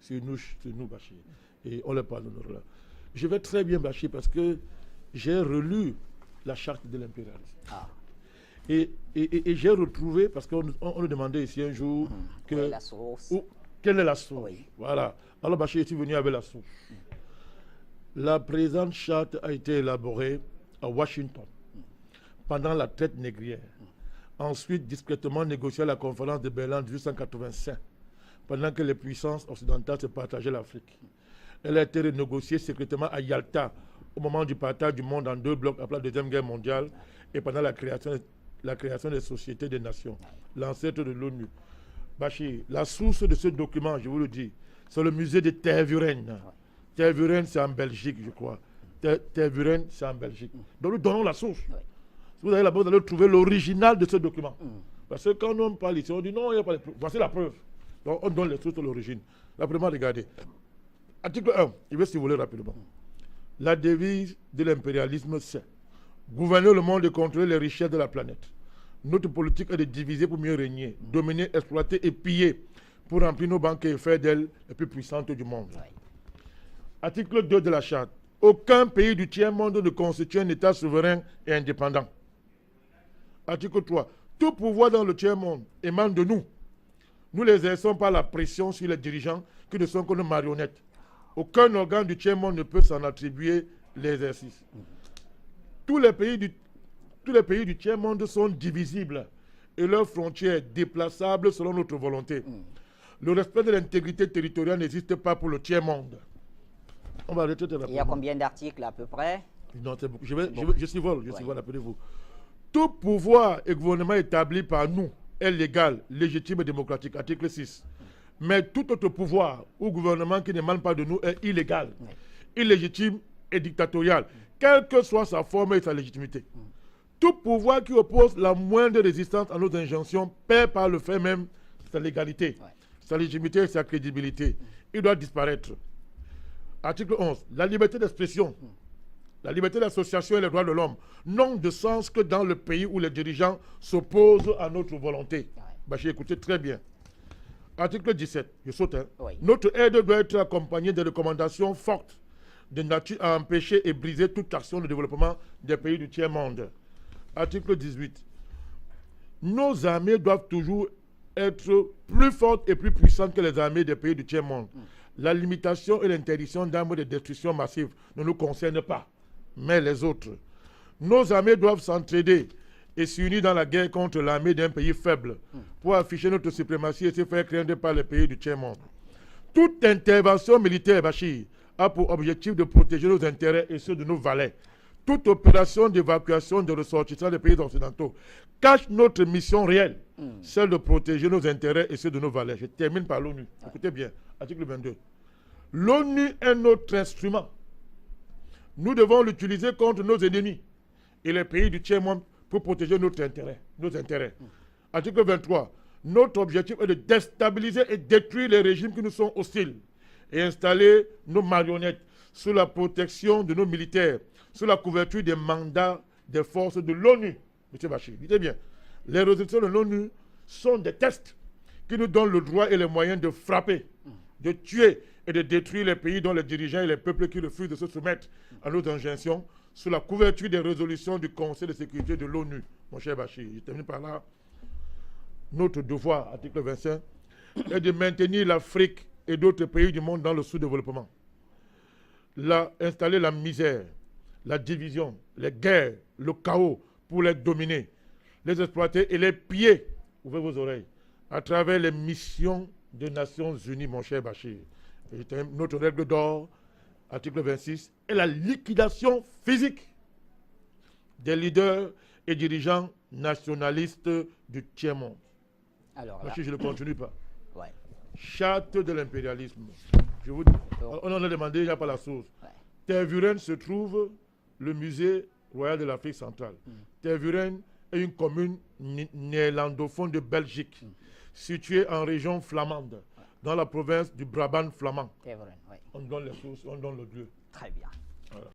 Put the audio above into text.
sur nous, Bachir. Et on leur parle d'honneur là. Je vais très bien, Bachir, parce que j'ai relu la charte de l'impérialisme. Ah. Et j'ai retrouvé, parce qu'on nous demandait ici un jour Quelle est la source? Quelle est la source? Oui. Voilà. Alors Bachir est venu avec la source. La présente charte a été élaborée à Washington pendant la traite négrière. Ensuite, discrètement négociée à la conférence de Berlin en 1885, pendant que les puissances occidentales se partageaient l'Afrique. Elle a été renégociée secrètement à Yalta au moment du partage du monde en deux blocs après la Deuxième Guerre mondiale et pendant la création des sociétés des nations, l'ancêtre de l'ONU. Bachir, la source de ce document, je vous le dis, c'est le musée de Tervuren. Tervuren, c'est en Belgique, je crois. Tervuren, c'est en Belgique. Donc nous donnons la source. Si vous allez là-bas, vous allez trouver l'original de ce document. Parce que quand on parle ici, on dit non, il n'y a pas de preuve. Voici la preuve. Donc on donne les sources de l'origine. Là, vraiment, regardez. Article 1, je vais si vous voulez rapidement. La devise de l'impérialisme, c'est gouverner le monde et contrôler les richesses de la planète. Notre politique est de diviser pour mieux régner, dominer, exploiter et piller pour remplir nos banques et faire d'elles les plus puissantes du monde. Article 2 de la charte. Aucun pays du tiers-monde ne constitue un État souverain et indépendant. Article 3. Tout pouvoir dans le tiers-monde émane de nous. Nous les exerçons par la pression sur les dirigeants qui ne sont que nos marionnettes. Aucun organe du tiers-monde ne peut s'en attribuer l'exercice. Tous les pays du tiers-monde sont divisibles et leurs frontières déplaçables selon notre volonté. Le respect de l'intégrité territoriale n'existe pas pour le tiers-monde. On va arrêter de Il y a combien d'articles à peu près? Non, c'est beaucoup. Je survole, appelez-vous. Tout pouvoir et gouvernement établi par nous est légal, légitime et démocratique. Article 6. Mais tout autre pouvoir ou gouvernement qui n'émane pas de nous est illégal, illégitime et dictatorial, quelle que soit sa forme et sa légitimité. Tout pouvoir qui oppose la moindre résistance à nos injonctions perd par le fait même sa légalité, sa légitimité et sa crédibilité. Il doit disparaître. Article 11. La liberté d'expression, la liberté d'association et les droits de l'homme n'ont de sens que dans le pays où les dirigeants s'opposent à notre volonté. J'ai écouté très bien. Article 17. Je saute. Notre aide doit être accompagnée de recommandations fortes de nature à empêcher et briser toute action de développement des pays du tiers-monde. Article 18. Nos armées doivent toujours être plus fortes et plus puissantes que les armées des pays du tiers-monde. La limitation et l'interdiction d'armes de destruction massive ne nous concernent pas, mais les autres. Nos armées doivent s'entraider et s'unir dans la guerre contre l'armée d'un pays faible pour afficher notre suprématie et se faire craindre par les pays du tiers-monde. Toute intervention militaire, Bachir, a pour objectif de protéger nos intérêts et ceux de nos valets. Toute opération d'évacuation de ressortissants des pays occidentaux cache notre mission réelle, celle de protéger nos intérêts et ceux de nos valets. Je termine par l'ONU. Écoutez bien, article 22. L'ONU est notre instrument. Nous devons l'utiliser contre nos ennemis et les pays du tiers-monde pour protéger nos intérêts. Article 23. Notre objectif est de déstabiliser et détruire les régimes qui nous sont hostiles et installer nos marionnettes sous la protection de nos militaires, sous la couverture des mandats des forces de l'ONU. M. Bachir, dites bien, les résolutions de l'ONU sont des tests qui nous donnent le droit et les moyens de frapper, de tuer et de détruire les pays dont les dirigeants et les peuples qui refusent de se soumettre à nos injonctions sous la couverture des résolutions du Conseil de sécurité de l'ONU. Mon cher Bachir, je termine par là. Notre devoir, article 25, est de maintenir l'Afrique et d'autres pays du monde dans le sous-développement. Installer la misère, la division, les guerres, le chaos pour les dominer, les exploiter et les piller, ouvrez vos oreilles, à travers les missions des Nations Unies, mon cher Bachir. Et notre règle d'or, article 26, est la liquidation physique des leaders et dirigeants nationalistes du tiers-monde. Alors, Bachir, je ne continue pas. Ouais. Charte de l'impérialisme. Je vous dis, on en a demandé, il n'y a pas la source. Tervuren se trouve le musée royal de l'Afrique centrale. Tervuren est une commune néerlandophone de Belgique, située en région flamande, dans la province du Brabant flamand. Tervuren, oui. On donne les sources, on donne le lieu. Très bien. Voilà.